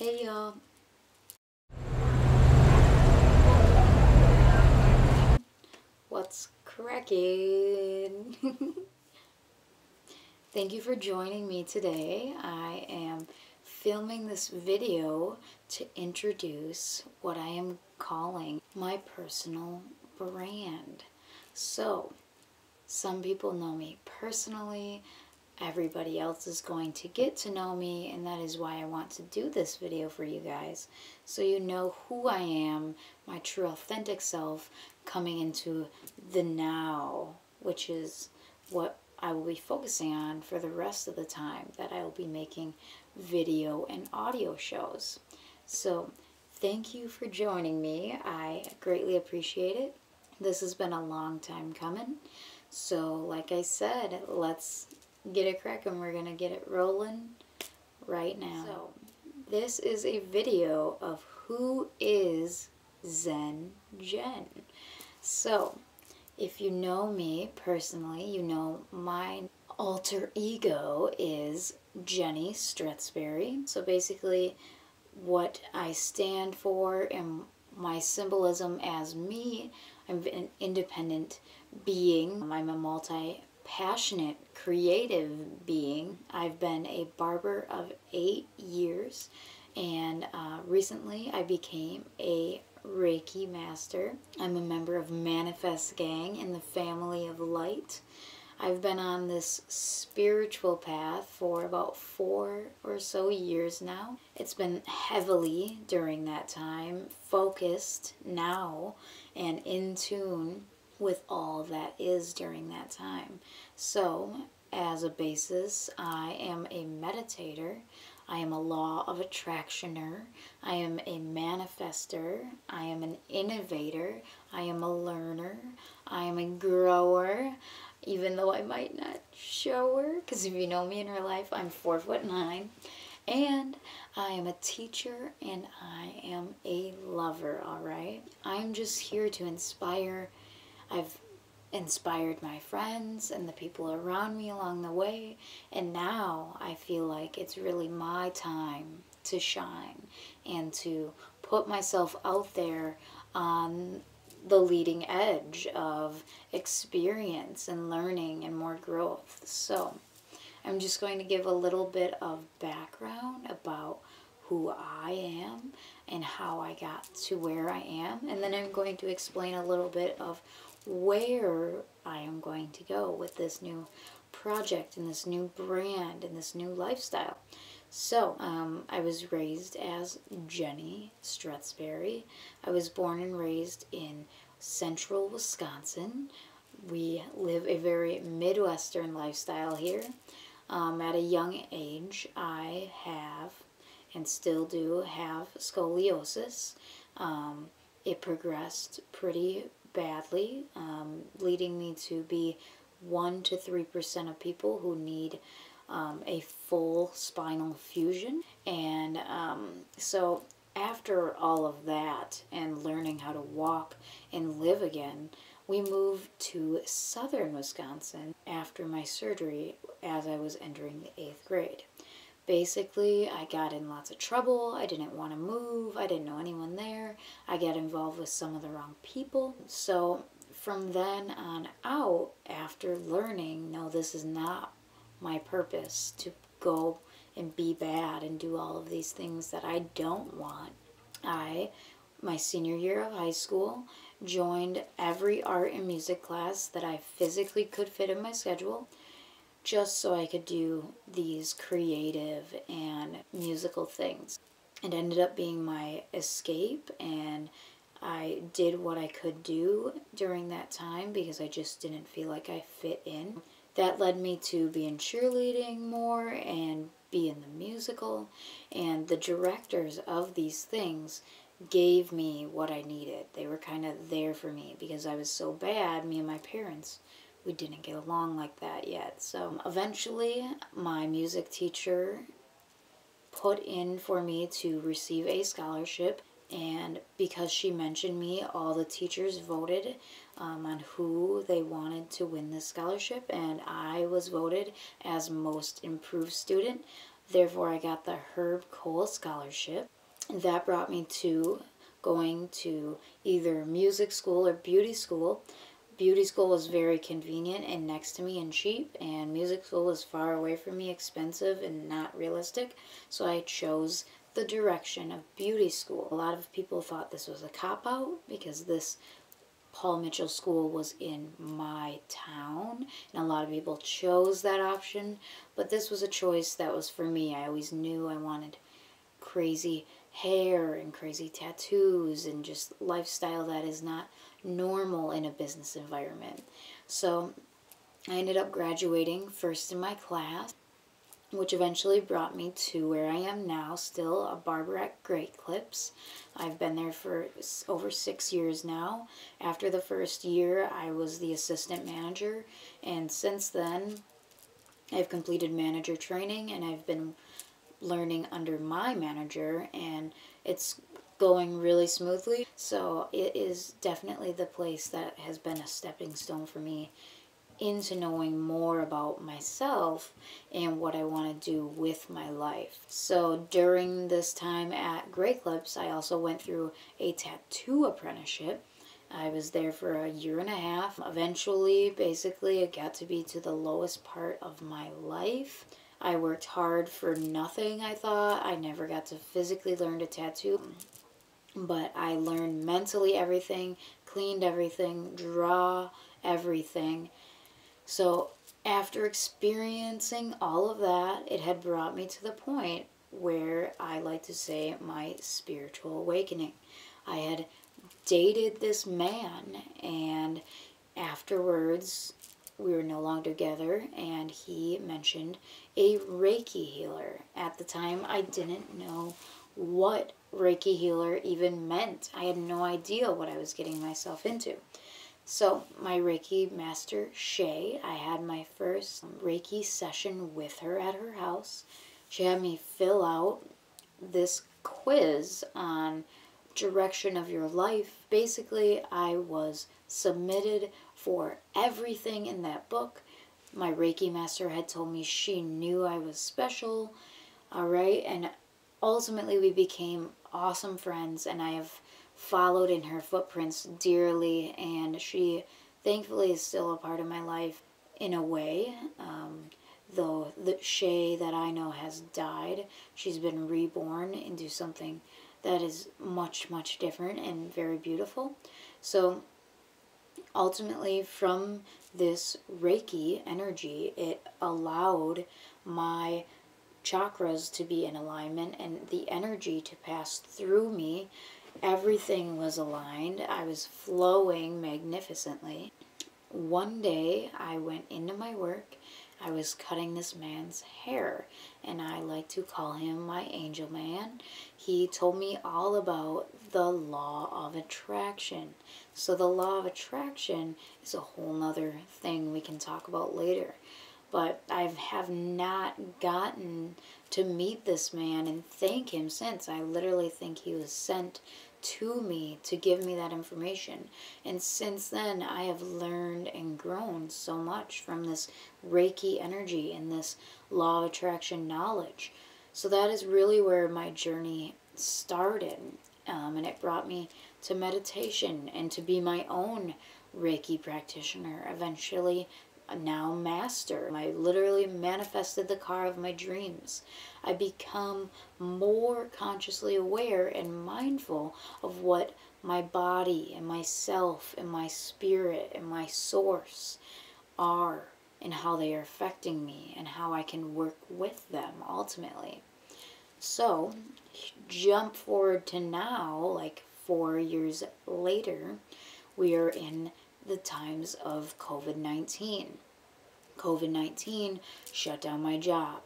Hey y'all. What's cracking? Thank you for joining me today. I am filming this video to introduce what I am calling my personal brand. So, some people know me personally. Everybody else is going to get to know me, and that is why I want to do this video for you guys, so you know who I am, my true authentic self, coming into the now, which is what I will be focusing on for the rest of the time that I will be making video and audio shows. So thank you for joining me. I greatly appreciate it. This has been a long time coming. So like I said, let's get it cracking. We're gonna get it rolling right now. So this is a video of who is Zen Jen. So if you know me personally, you know my alter ego is Jenni Stretsbery. So basically what I stand for and my symbolism as me, I'm an independent being. I'm a multi-passionate, creative being. I've been a barber of 8 years, and recently I became a Reiki master. I'm a member of Manifest Gang in the Family of Light. I've been on this spiritual path for about 4 or so years now. It's been heavily during that time, focused now, and in tune with all that is during that time. So, as a basis, I am a meditator. I am a law of attractioner. I am a manifester. I am an innovator. I am a learner. I am a grower, even though I might not show her, because if you know me in real life, I'm 4'9". And I am a teacher, and I am a lover, alright? I'm just here to inspire. I've inspired my friends and the people around me along the way, and now I feel like it's really my time to shine and to put myself out there on the leading edge of experience and learning and more growth. So I'm just going to give a little bit of background about who I am and how I got to where I am, and then I'm going to explain a little bit of where I am going to go with this new project and this new brand and this new lifestyle. So, I was raised as Jenni Stretsbery. I was born and raised in central Wisconsin. We live a very Midwestern lifestyle here. At a young age, I have, and still do have, scoliosis. It progressed pretty badly, leading me to be 1 to 3% of people who need a full spinal fusion. And so after all of that and learning how to walk and live again, we moved to southern Wisconsin after my surgery as I was entering the 8th grade. Basically, I got in lots of trouble. I didn't want to move. I didn't know anyone there. I got involved with some of the wrong people. So from then on out, after learning, no, this is not my purpose to go and be bad and do all of these things that I don't want, my senior year of high school, joined every art and music class that I physically could fit in my schedule, just so I could do these creative and musical things. It ended up being my escape, and I did what I could do during that time because I just didn't feel like I fit in. That led me to be in cheerleading more and be in the musical, and the directors of these things gave me what I needed. They were kind of there for me because I was so bad. Me and my parents, we didn't get along like that yet. So eventually my music teacher put in for me to receive a scholarship, and because she mentioned me, all the teachers voted on who they wanted to win this scholarship, and I was voted as most improved student. Therefore, I got the Herb Cole Scholarship. That brought me to going to either music school or beauty school. Beauty school was very convenient and next to me and cheap, and music school was far away from me, expensive and not realistic, so I chose the direction of beauty school. A lot of people thought this was a cop-out because this Paul Mitchell School was in my town, and a lot of people chose that option, but this was a choice that was for me. I always knew I wanted crazy hair and crazy tattoos and just lifestyle that is not normal in a business environment. So I ended up graduating first in my class, which eventually brought me to where I am now, still a barber at Great Clips. I've been there for over 6 years now. After the first year, I was the assistant manager, and since then, I've completed manager training, and I've been learning under my manager, and it's going really smoothly. So it is definitely the place that has been a stepping stone for me into knowing more about myself and what I want to do with my life. So during this time at Great Clips, I also went through a tattoo apprenticeship. I was there for a year and a half. Eventually, basically, it got to be to the lowest part of my life. I worked hard for nothing, I thought. I never got to physically learn to tattoo, but I learned mentally everything, cleaned everything, draw everything. So after experiencing all of that, it had brought me to the point where I like to say my spiritual awakening. I had dated this man, and afterwards we were no longer together, and he mentioned a Reiki healer. At the time, I didn't know what Reiki healer even meant. I had no idea what I was getting myself into. So my Reiki master, Shay, I had my first Reiki session with her at her house. She had me fill out this quiz on direction of your life. Basically, I was submitted for everything in that book. My Reiki master had told me she knew I was special, all right? And ultimately, we became awesome friends, and I have followed in her footprints dearly, and she thankfully is still a part of my life in a way. Though the Shay that I know has died, she's been reborn into something that is much, much different and very beautiful. So ultimately, from this Reiki energy, it allowed my chakras to be in alignment and the energy to pass through me. Everything was aligned. I was flowing magnificently. One day I went into my work. I was cutting this man's hair, and I like to call him my angel man. He told me all about the law of attraction. So the law of attraction is a whole nother thing we can talk about later. But I have not gotten to meet this man and thank him since. I literally think he was sent to me to give me that information. And since then, I have learned and grown so much from this Reiki energy and this law of attraction knowledge. So that is really where my journey started. And it brought me to meditation and to be my own Reiki practitioner, eventually now master. I literally manifested the car of my dreams. I become more consciously aware and mindful of what my body and myself and my spirit and my source are and how they are affecting me and how I can work with them ultimately. So jump forward to now, like 4 years later, we are in the times of COVID-19. COVID-19 shut down my job.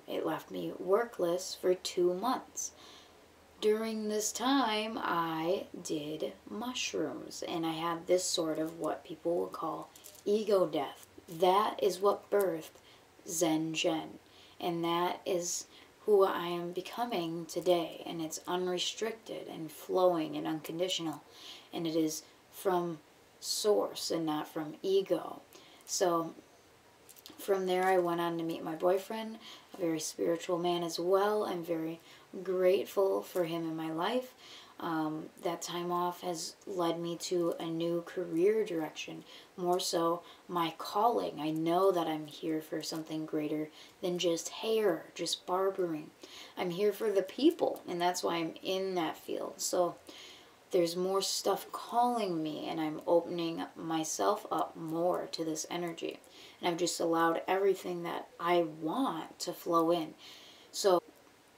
It left me workless for 2 months. During this time, I did mushrooms, and I had this sort of what people will call ego death. That is what birthed Zen Jen, and that is who I am becoming today, and it's unrestricted and flowing and unconditional, and it is from source and not from ego. So From there, I went on to meet my boyfriend, a very spiritual man as well. I'm very grateful for him in my life. That time off has led me to a new career direction, more so my calling. I know that I'm here for something greater than just hair, just barbering. I'm here for the people, and that's why I'm in that field. So there's more stuff calling me, and I'm opening myself up more to this energy. And I've just allowed everything that I want to flow in. So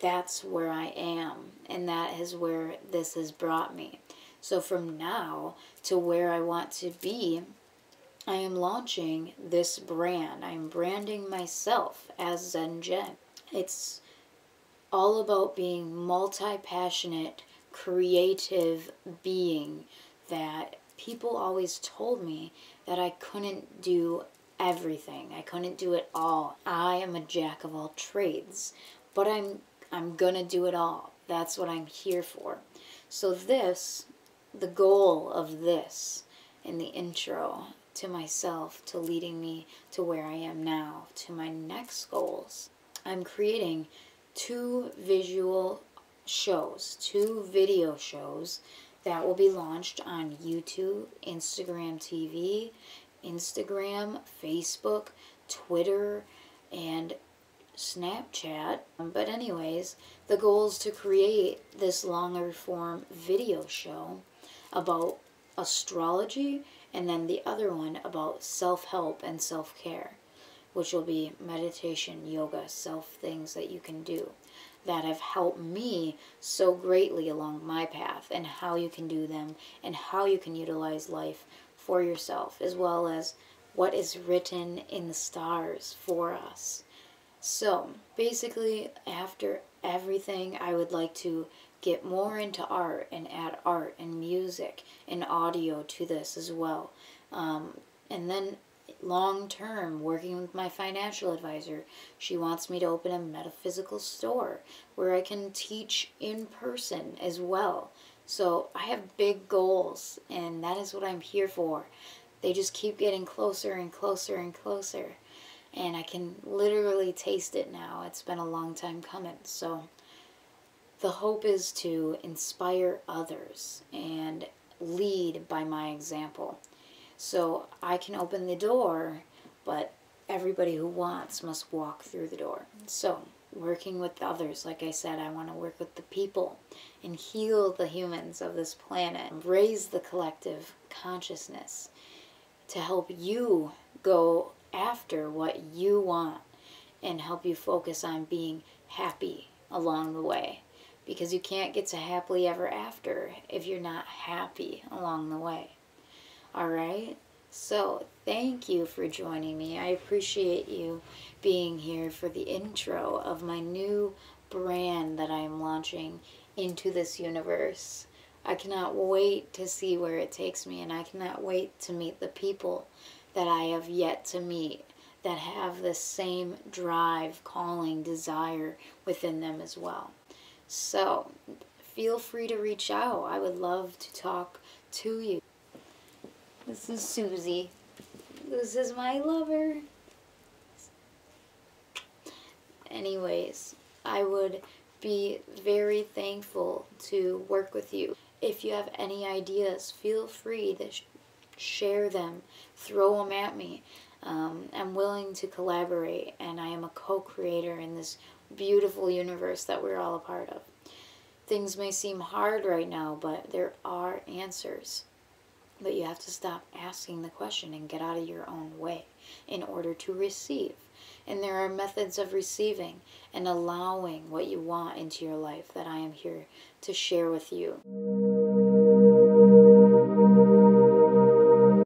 that's where I am, and that is where this has brought me. So from now to where I want to be, I am launching this brand. I am branding myself as Zen Jen. It's all about being multi-passionate, creative being that people always told me that I couldn't do everything. I couldn't do it all. I am a jack of all trades, but I'm gonna do it all. That's what I'm here for. So this, the goal of this in the intro to myself, to leading me to where I am now, to my next goals, I'm creating 2 visual shows, 2 video shows that will be launched on YouTube, Instagram TV, Instagram, Facebook, Twitter, and Snapchat. But anyways, the goal is to create this longer form video show about astrology, and then the other one about self-help and self-care, which will be meditation, yoga, things that you can do that have helped me so greatly along my path, and how you can do them, and how you can utilize life for yourself, as well as what is written in the stars for us. So basically, after everything, I would like to get more into art and add art and music and audio to this as well. And then long term, working with my financial advisor, she wants me to open a metaphysical store where I can teach in person as well. So I have big goals, and that is what I'm here for. They just keep getting closer and closer and closer. And I can literally taste it now. It's been a long time coming. So the hope is to inspire others and lead by my example. So I can open the door, but everybody who wants must walk through the door. So working with others, like I said, I want to work with the people and heal the humans of this planet, raise the collective consciousness to help you go after what you want and help you focus on being happy along the way, because you can't get to happily ever after if you're not happy along the way. Alright, so thank you for joining me. I appreciate you being here for the intro of my new brand that I am launching into this universe. I cannot wait to see where it takes me, and I cannot wait to meet the people that I have yet to meet that have the same drive, calling, desire within them as well. So feel free to reach out. I would love to talk to you. This is Susie. This is my lover. Anyways, I would be very thankful to work with you. If you have any ideas, feel free to share them, throw them at me. I'm willing to collaborate, and I am a co-creator in this beautiful universe that we're all a part of. Things may seem hard right now, but there are answers. But you have to stop asking the question and get out of your own way in order to receive. And there are methods of receiving and allowing what you want into your life that I am here to share with you.